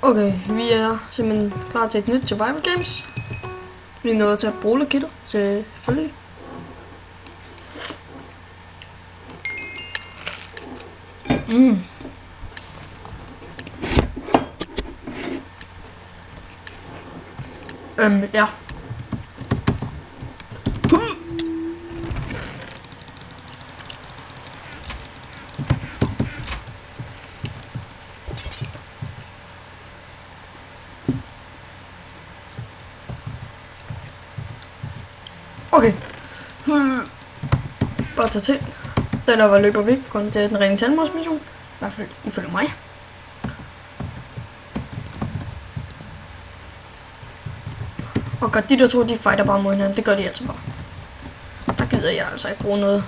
Okay, vi er simpelthen klar til et nyt survival games. Vi er nået til at bruge kittet, selvfølgelig. Ja. Okay. Bare tage til. Den der var løber væk, kun det er den rene selvmordsmission. I hvert fald ifølge mig. Og godt, de der to, de fighter bare mod hinanden. Det gør de altså bare. Der gider jeg altså ikke bruge noget.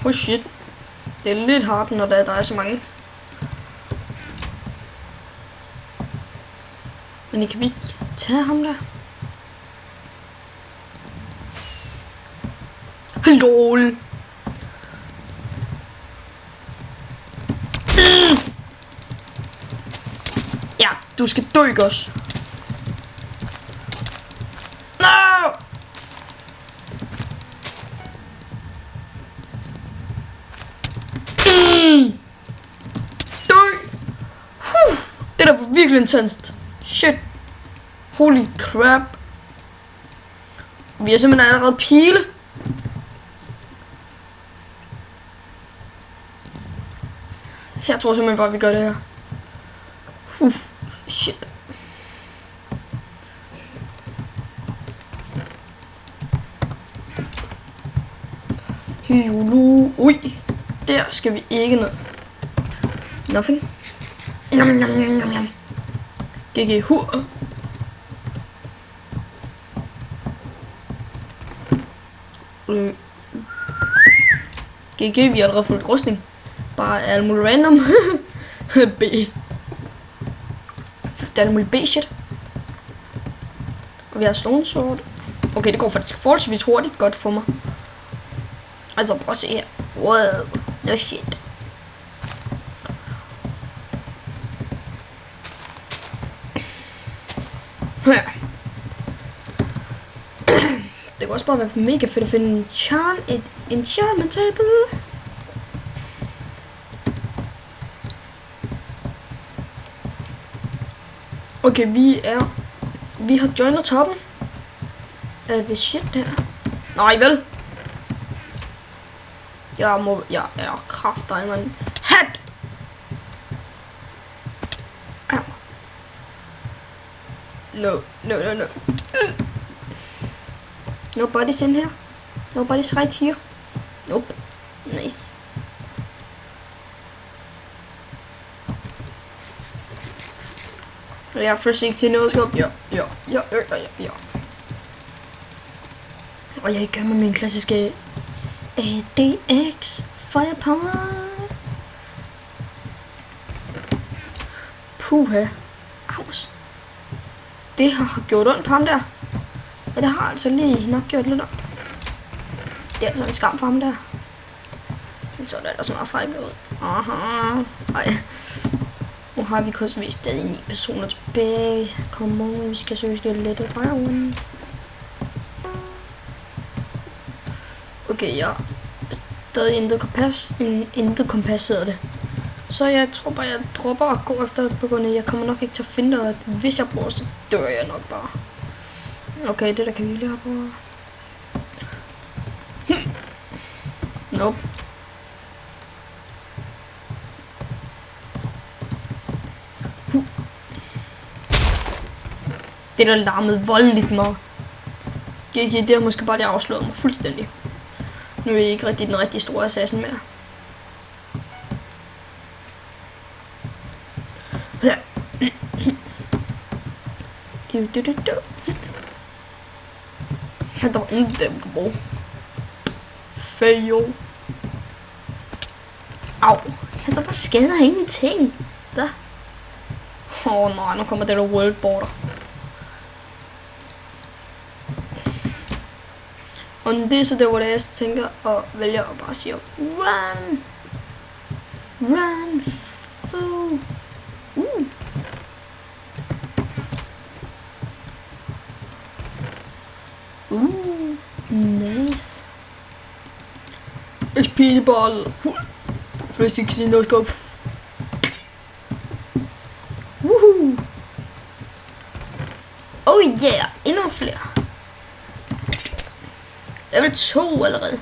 Oh shit. Det er lidt hardt, når der er så mange. Men I kan vi ikke tage ham der? LOL. Ja, du skal dø, ikke også? No! Dø! Det der var virkelig intenst. Shit. Holy crap. Vi er simpelthen allerede pile. Jeg tror simpelthen bare, vi gør det her. Shit. Hyulu. Ui. Der skal vi ikke ned. Nothing. GG hur. GG, vi har allerede fået rustning. Bare alt muligt random. B. Det er alt muligt B-shit. Og vi har stone sword. Okay, det går faktisk forholdsvis hurtigt godt for mig. Altså, prøv at se her. Wow, no shit. Ja. Det kan også bare være mega fedt at finde et enchantment table. Okay, vi har joinet toppen. Er det shit der? Nej, vel? Jeg er kraftig, man. Hat! No. Nobody's in here. Nobody's right here. Nope. Nice. Jeg har forsigtigt nødskab. Ja. Og jeg gør med min klassiske ADX Firepower. Puha. Aus. Det har gjort ondt på ham der. Ja, det har altså lige nok gjort lidt ondt. Det er altså en skam for ham der. Så er der ellers meget fræk ud. Aha. Ej. Nu har vi kun vist stadig 9 personer tilbage. Kom on, vi skal søge det lidt af røven. Okay, jeg stadig intet kompas hedder det. Så jeg tror bare, jeg dropper at gå efter på grund af, jeg kommer nok ikke til at finde det. Hvis jeg bruger, så dør jeg nok bare. Okay, det der kan vi lige have på. Nope. Det der larmede voldeligt meget. Det har måske bare lige afslået mig fuldstændig. Nu er jeg ikke rigtig den rigtig store assassin mere. Ja. Der var ingen dem kan bruge. Fail. Au. Jeg tror bare skader ingenting. Der. Nej, nu kommer det der world border. Og det er så der, hvor jeg tænker og vælger at bare sige run. Run. Fool. Nice. XP-ball. Flest ikke sige noget skub. Woohoo. Oh yeah, endnu flere. Level 2 allerede.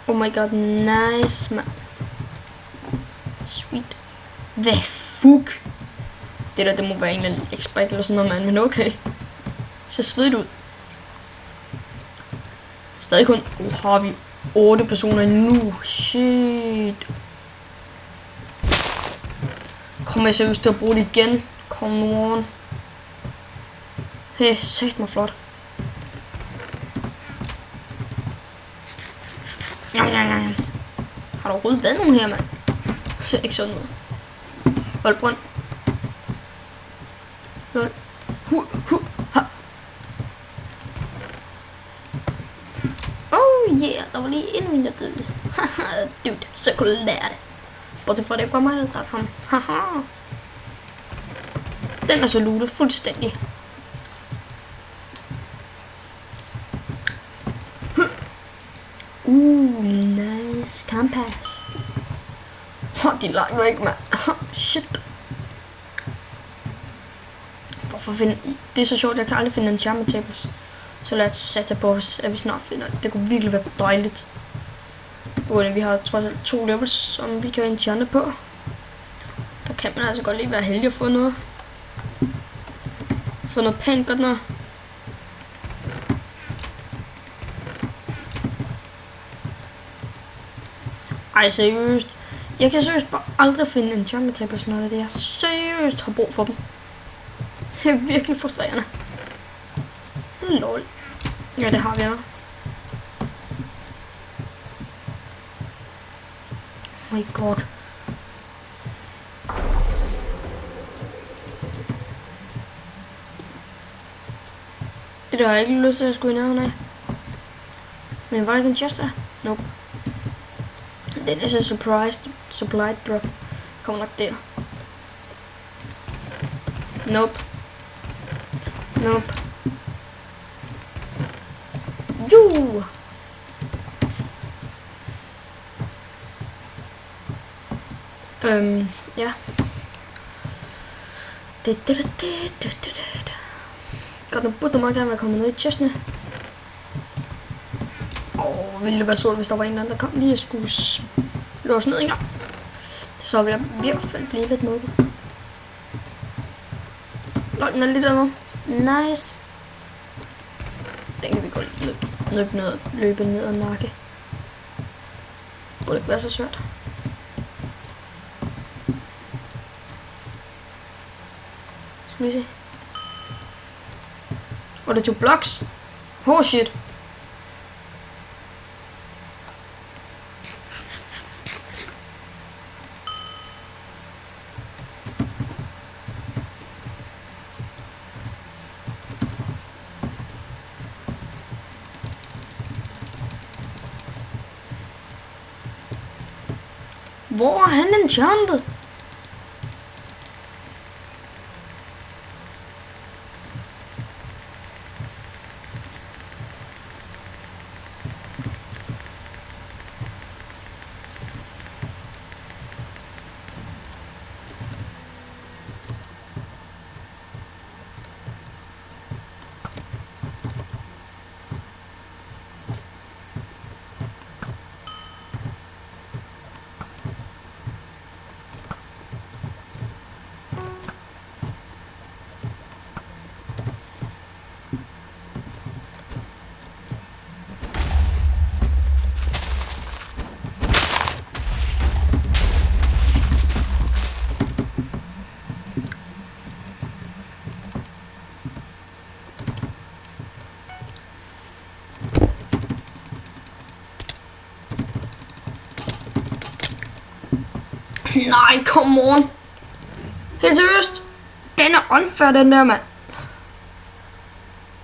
Oh my god, nice, man. Sweet. Hvad fuck? Det der, det må være en eller anden expect eller sådan noget, man. Men okay. Ser svedigt ud. Stadig kun. Har vi 8 personer endnu. Shit. Kommer jeg seriøst til at bruge det igen? Come on. Hey, sat mig flot. Har du overhovedet været nogen her, mand? Ser ikke sådan ud. Hold brønd. Lol. Ha. Oh yeah, der var lige endnu en, der døde. Haha, dude, så jeg kunne lære det. Bortset fra det, var mig, der dræbte ham. Haha. Den er så lootet fuldstændig. Nice. Compass. De er langt væk, mand. Shit. Hvorfor finde... Det er så sjovt, jeg kan aldrig finde enchantment tables. Så lad os sætte på, at vi snart finder det. Det kunne virkelig være dejligt. Vi har trods alt 2 levels, som vi kan enchante på. Der kan man altså godt lige være heldig at få noget. Få noget pænt godt noget. Ej, seriøst. Jeg kan seriøst bare aldrig finde enchantment tables sådan noget af det. Jeg seriøst har brug for dem. Det er virkelig frustrerende. Lol. Ja, det har vi her. Oh my god. Det der har jeg ikke lyst til at skulle i nærheden af. Men var det ikke en chest der? Nope. Den er så surprised. Supply drop. Kommer nok der. Nope. Nope. Jo. Ja. Godt, nu burde der meget gerne være kommet noget i chestene. Ville det være sort, hvis der var en eller anden, der kom lige og skulle låse ned en gang. Så vil jeg i hvert fald blive lidt mugget. Lol, den er lidt andet. Nice. Den kan vi godt løbe ned og nakke. Det burde ikke være så svært. Skal vi se. Og det er 2 blocks. Oh shit. Hvor er han enchanted? Nej, come on. Helt seriøst. Den er unfair, den der, mand.